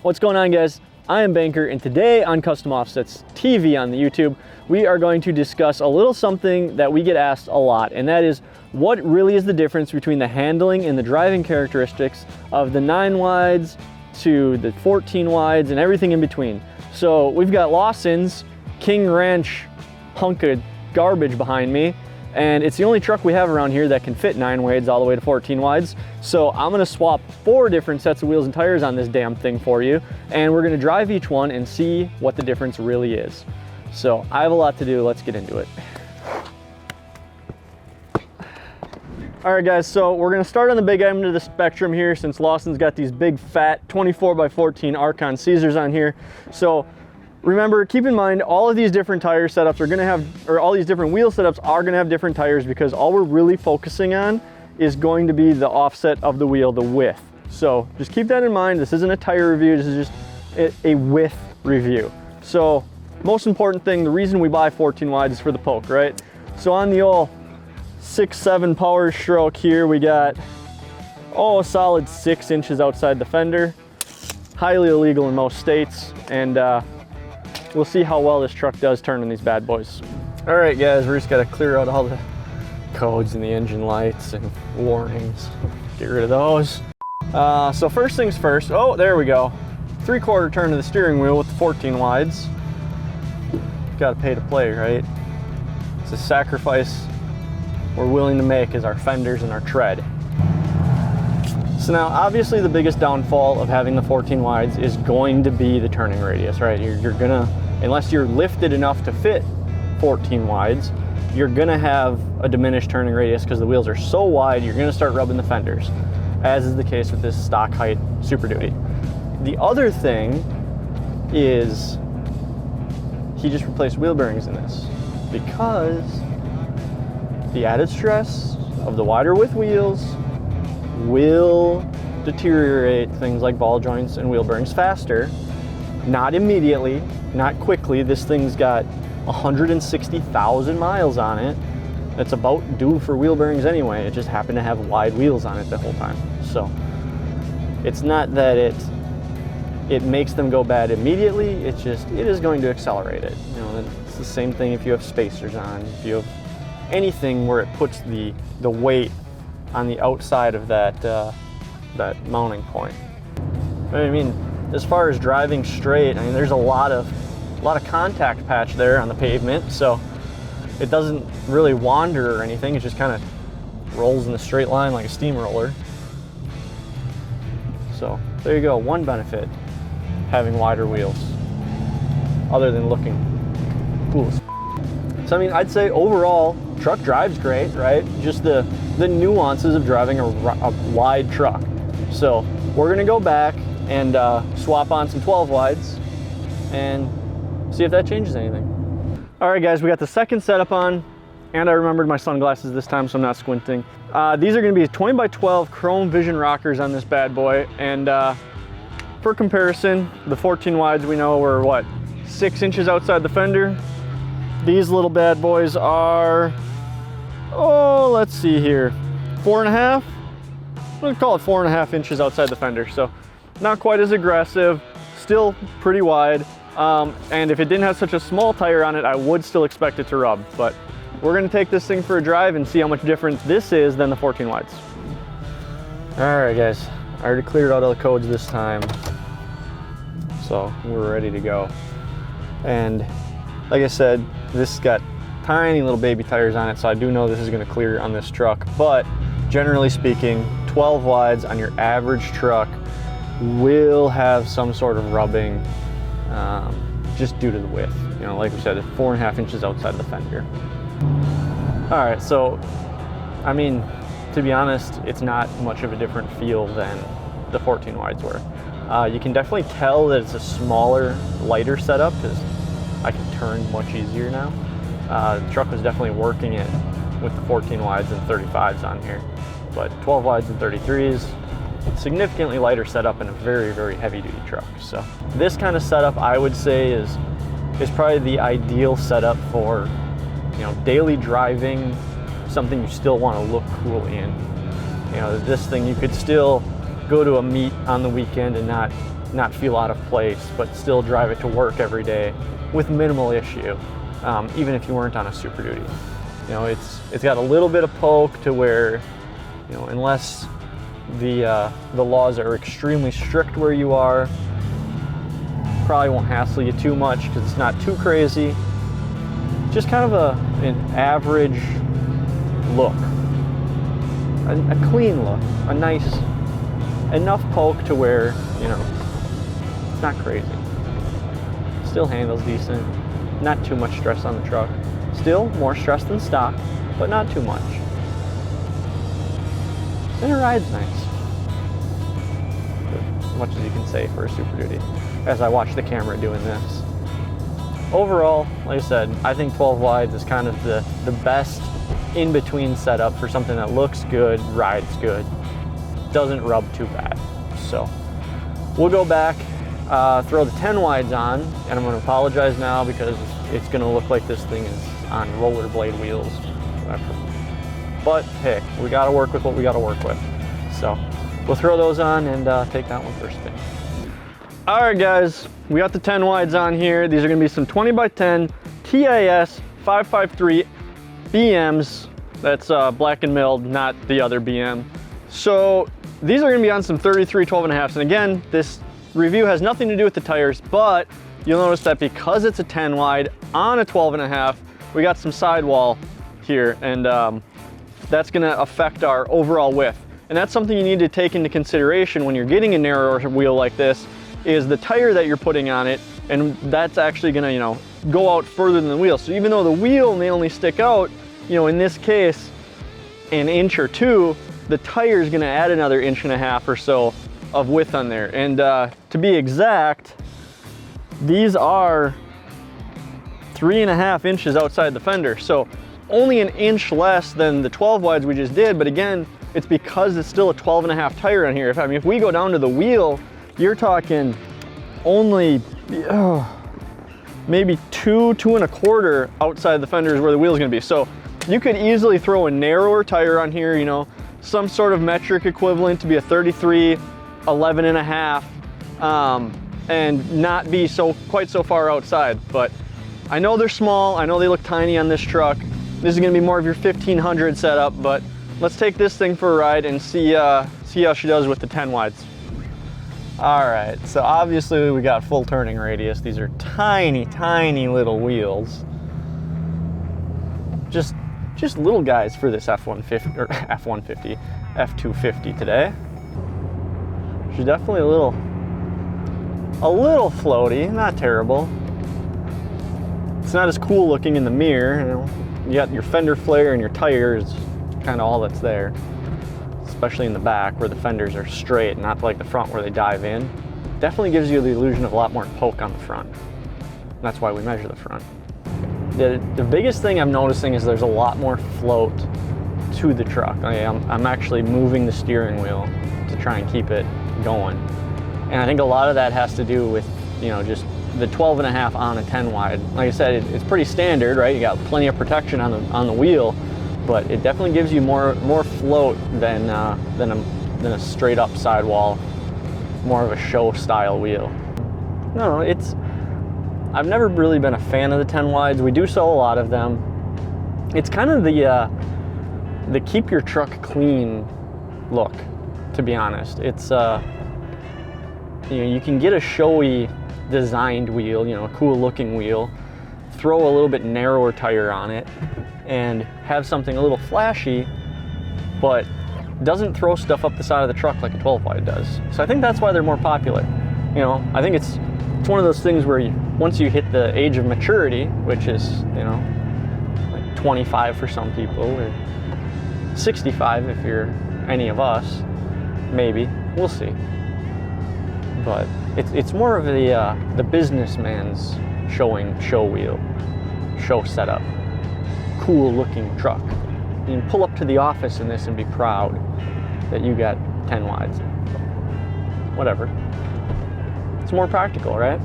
What's going on, guys? I am Banker, and today on Custom Offsets TV on the YouTube, we are going to discuss a little something that we get asked a lot, and that is what really is the difference between the handling and the driving characteristics of the 9 wides to the 14 wides and everything in between. So we've got Lawson's King Ranch hunk of garbage behind me, and it's the only truck we have around here that can fit 9 wides all the way to 14 wides. So I'm gonna swap 4 different sets of wheels and tires on this damn thing for you, and we're gonna drive each one and see what the difference really is. So I have a lot to do, let's get into it. All right, guys, so we're gonna start on the big end of the spectrum here, since Lawson's got these big fat 24x14 Archon Caesars on here. So remember, keep in mind, all of these different tire setups are gonna have, or all these different wheel setups are gonna have different tires, because all we're really focusing on is going to be the offset of the wheel, the width. So just keep that in mind. This isn't a tire review, this is just a width review. So most important thing, the reason we buy 14 wide is for the poke, right? So on the old 6-7 power stroke here, we got, a solid 6 inches outside the fender. Highly illegal in most states, and we'll see how well this truck does turning these bad boys. All right, guys, we're just gotta clear out all the codes and the engine lights and warnings. Get rid of those. So first things first, there we go. 3/4 turn to the steering wheel with the 14 wides. Gotta pay to play, right? It's a sacrifice we're willing to make is our fenders and our tread. So now, obviously the biggest downfall of having the 14 wides is going to be the turning radius, right? You're gonna, unless you're lifted enough to fit 14 wides, you're gonna have a diminished turning radius because the wheels are so wide, you're gonna start rubbing the fenders, as is the case with this stock height Super Duty. The other thing is he just replaced wheel bearings in this, because the added stress of the wider width wheels will deteriorate things like ball joints and wheel bearings faster. Not immediately, not quickly. This thing's got 160,000 miles on it. It's about due for wheel bearings anyway. It just happened to have wide wheels on it the whole time. So it's not that it makes them go bad immediately. It's just, it is going to accelerate it. You know, it's the same thing if you have spacers on, if you have anything where it puts the weight on the outside of that that mounting point. I mean, as far as driving straight, I mean, there's a lot of contact patch there on the pavement, so it doesn't really wander or anything. It just kind of rolls in a straight line like a steamroller. So there you go, one benefit, having wider wheels, other than looking cool as f. So I mean, I'd say overall, truck drives great, right? Just the nuances of driving a wide truck. So we're gonna go back and swap on some 12 wides and see if that changes anything. All right, guys, we got the second setup on, and I remembered my sunglasses this time, so I'm not squinting. These are gonna be 20x12 chrome vision rockers on this bad boy, and for comparison, the 14 wides we know were what, 6 inches outside the fender. These little bad boys are, let's see here, 4.5? We'll call it 4.5 inches outside the fender. So not quite as aggressive, still pretty wide. And if it didn't have such a small tire on it, I would still expect it to rub. But we're gonna take this thing for a drive and see how much different this is than the 14 wides. All right, guys, I already cleared out all the codes this time, so we're ready to go. And like I said, this got tiny little baby tires on it, so I do know this is gonna clear on this truck, but generally speaking, 12 wides on your average truck will have some sort of rubbing, just due to the width. You know, like we said, it's 4.5 inches outside the fender. All right, so, I mean, to be honest, it's not much of a different feel than the 14 wides were. You can definitely tell that it's a smaller, lighter setup, because I can turn much easier now. The truck was definitely working it with the 14 wides and 35s on here, but 12 wides and 33s, significantly lighter setup and a very, very heavy duty truck. So this kind of setup, I would say, is probably the ideal setup for, you know, daily driving, something you still want to look cool in. You know, this thing, you could still go to a meet on the weekend and not not feel out of place, but still drive it to work every day with minimal issue, even if you weren't on a Super Duty. You know, it's got a little bit of poke to where, you know, unless the laws are extremely strict where you are, probably won't hassle you too much because it's not too crazy. Just kind of an average look, a clean look, a nice, enough poke to where, you know, it's not crazy. Still handles decent, not too much stress on the truck. Still more stress than stock, but not too much. And it rides nice. As much as you can say for a Super Duty, as I watch the camera doing this. Overall, like I said, I think 12 wides is kind of the best in-between setup for something that looks good, rides good, doesn't rub too bad. So we'll go back, throw the 10 wides on, and I'm going to apologize now because it's going to look like this thing is on rollerblade wheels. But hey, we got to work with what we got to work with. So we'll throw those on and take that one for a spin. All right, guys, we got the 10 wides on here. These are going to be some 20x10 TIS 553 BMs. That's black and milled, not the other BM. So these are going to be on some 33 12.5s. And again, this review has nothing to do with the tires, but you'll notice that because it's a 10 wide on a 12.5, we got some sidewall here, and that's going to affect our overall width. And that's something you need to take into consideration when you're getting a narrower wheel like this, is the tire that you're putting on it, and that's actually going to, you know, go out further than the wheel. So even though the wheel may only stick out, you know, in this case, an inch or two, the tire is going to add another 1.5 inches or so of width on there. And to be exact, these are 3.5 inches outside the fender. So only an inch less than the 12 wides we just did. But again, it's because it's still a 12.5 tire on here. If we go down to the wheel, you're talking only maybe 2.25 outside the fender is where the wheel is going to be. So you could easily throw a narrower tire on here, you know, some sort of metric equivalent to be a 33 11.5, and not be quite so far outside. But I know they're small, I know they look tiny on this truck. This is going to be more of your 1500 setup, but let's take this thing for a ride and see how she does with the 10 wides. All right, so obviously we got full turning radius. These are tiny, tiny little wheels. Just little guys for this F-150 or F-150, F-250 today. She's definitely a little floaty, not terrible. It's not as cool looking in the mirror. You know, you got your fender flare and your tires, kind of all that's there. Especially in the back where the fenders are straight, not like the front where they dive in. Definitely gives you the illusion of a lot more poke on the front. That's why we measure the front. The biggest thing I'm noticing is there's a lot more float to the truck. I'm actually moving the steering wheel to try and keep it going. And I think a lot of that has to do with, you know, just the 12.5 on a 10 wide. Like I said, it's pretty standard, right? You got plenty of protection on the wheel, but it definitely gives you more float than a straight up sidewall, more of a show style wheel. No, I've never really been a fan of the 10 wides. We do sell a lot of them. It's kind of the keep your truck clean look, to be honest. It's you know, you can get a showy designed wheel, you know, a cool looking wheel, throw a little bit narrower tire on it, and have something a little flashy, but doesn't throw stuff up the side of the truck like a 12 wide does. So I think that's why they're more popular. You know, I think it's one of those things where once you hit the age of maturity, which is, you know, like 25 for some people, or 65 if you're any of us, maybe, we'll see. But it's more of the businessman's show wheel, show setup, cool looking truck. You can pull up to the office in this and be proud that you got 10 wides. Whatever. It's more practical, right?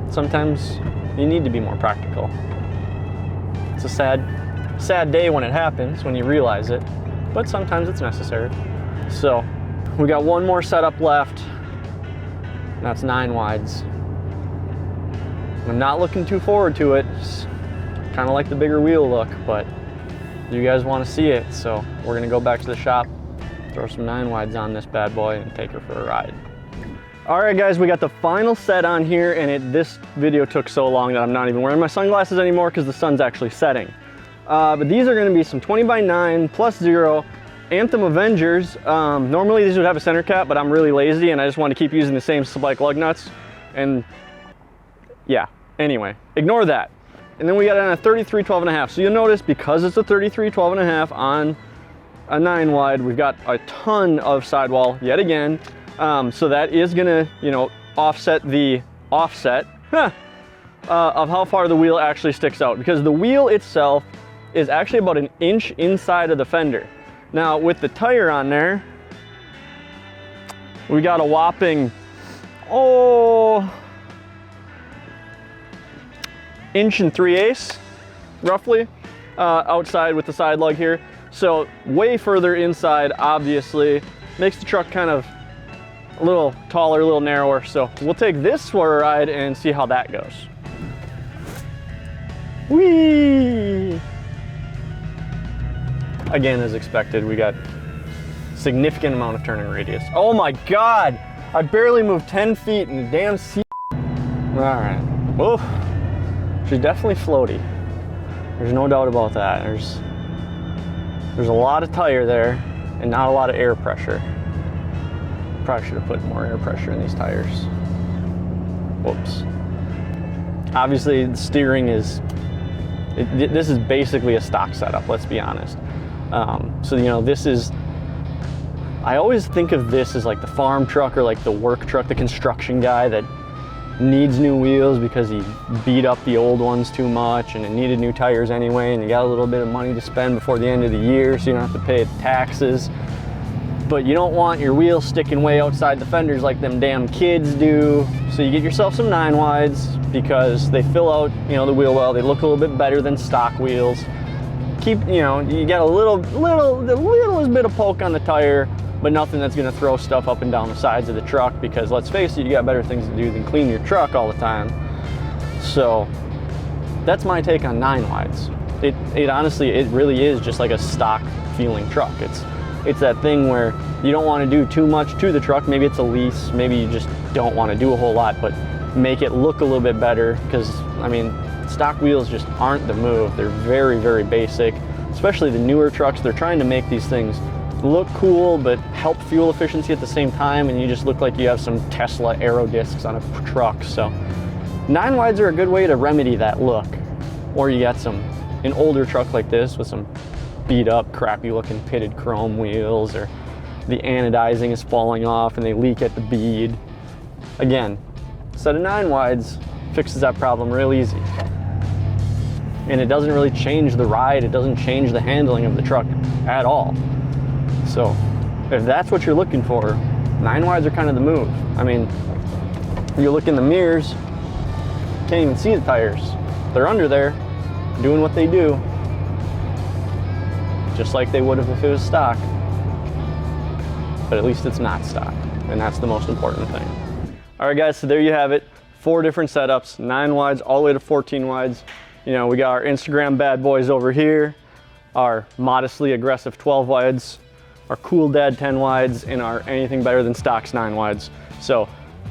Sometimes you need to be more practical. It's a sad day when it happens, when you realize it, but sometimes it's necessary. So we got one more setup left. That's 9 wides. I'm not looking too forward to it. Kind of like the bigger wheel look, but you guys want to see it, so we're gonna go back to the shop, throw some 9 wides on this bad boy and take her for a ride. All right guys, we got the final set on here, and this video took so long that I'm not even wearing my sunglasses anymore because the sun's actually setting. But these are gonna be some 20x9 plus 0 Anthem Avengers. Normally these would have a center cap, but I'm really lazy and I just want to keep using the same spike lug nuts. And yeah, anyway, ignore that. And then we got it on a 33 12.5. So you'll notice because it's a 33 12.5 on a 9 wide, we've got a ton of sidewall yet again. So that is gonna, you know, offset the offset of how far the wheel actually sticks out, because the wheel itself is actually about an inch inside of the fender. Now with the tire on there, we got a whopping, inch and 3/8 roughly outside with the side lug here. So way further inside, obviously makes the truck kind of a little taller, a little narrower. So we'll take this for a ride and see how that goes. Whee! Again, as expected, we got significant amount of turning radius. Oh my God! I barely moved 10 feet in the damn seat. All right. Whoa. She's definitely floaty. There's no doubt about that. There's a lot of tire there and not a lot of air pressure. Probably should have put more air pressure in these tires. Whoops. Obviously, the steering is, this is basically a stock setup, let's be honest. So, you know, this is, I always think of this as like the farm truck or like the work truck, the construction guy that needs new wheels because he beat up the old ones too much and it needed new tires anyway, and you got a little bit of money to spend before the end of the year so you don't have to pay taxes. But you don't want your wheels sticking way outside the fenders like them damn kids do. So you get yourself some 9 wides because they fill out, you know, the wheel well. They look a little bit better than stock wheels. Keep, you know, you get a little bit of poke on the tire, but nothing that's gonna throw stuff up and down the sides of the truck, because let's face it, you got better things to do than clean your truck all the time. So that's my take on 9 wides. It honestly, it really is just like a stock feeling truck. It's that thing where you don't want to do too much to the truck. Maybe it's a lease, maybe you just don't want to do a whole lot, but make it look a little bit better, because I mean, stock wheels just aren't the move. They're very, very basic, especially the newer trucks. They're trying to make these things look cool, but help fuel efficiency at the same time, and you just look like you have some Tesla aero discs on a truck. So 9 wides are a good way to remedy that look. Or you got an older truck like this with some beat up, crappy looking pitted chrome wheels, or the anodizing is falling off and they leak at the bead. Again, a set of 9 wides fixes that problem real easy. And it doesn't really change the ride, it doesn't change the handling of the truck at all. So if that's what you're looking for, 9 wides are kind of the move. I mean, you look in the mirrors, can't even see the tires. They're under there, doing what they do, just like they would have if it was stock. But at least it's not stock, and that's the most important thing. All right guys, so there you have it. 4 different setups, 9 wides all the way to 14 wides. You know, we got our Instagram bad boys over here, our modestly aggressive 12 wides, our cool dad 10 wides, and our anything better than stocks 9 wides. So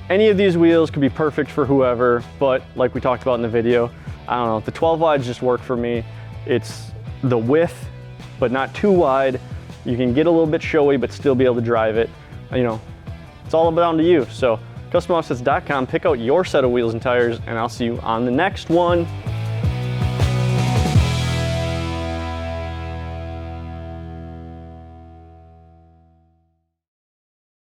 any of these wheels could be perfect for whoever, but like we talked about in the video, I don't know, the 12 wides just work for me. It's the width, but not too wide. You can get a little bit showy, but still be able to drive it. You know, it's all down to you. So customoffsets.com, pick out your set of wheels and tires, and I'll see you on the next one.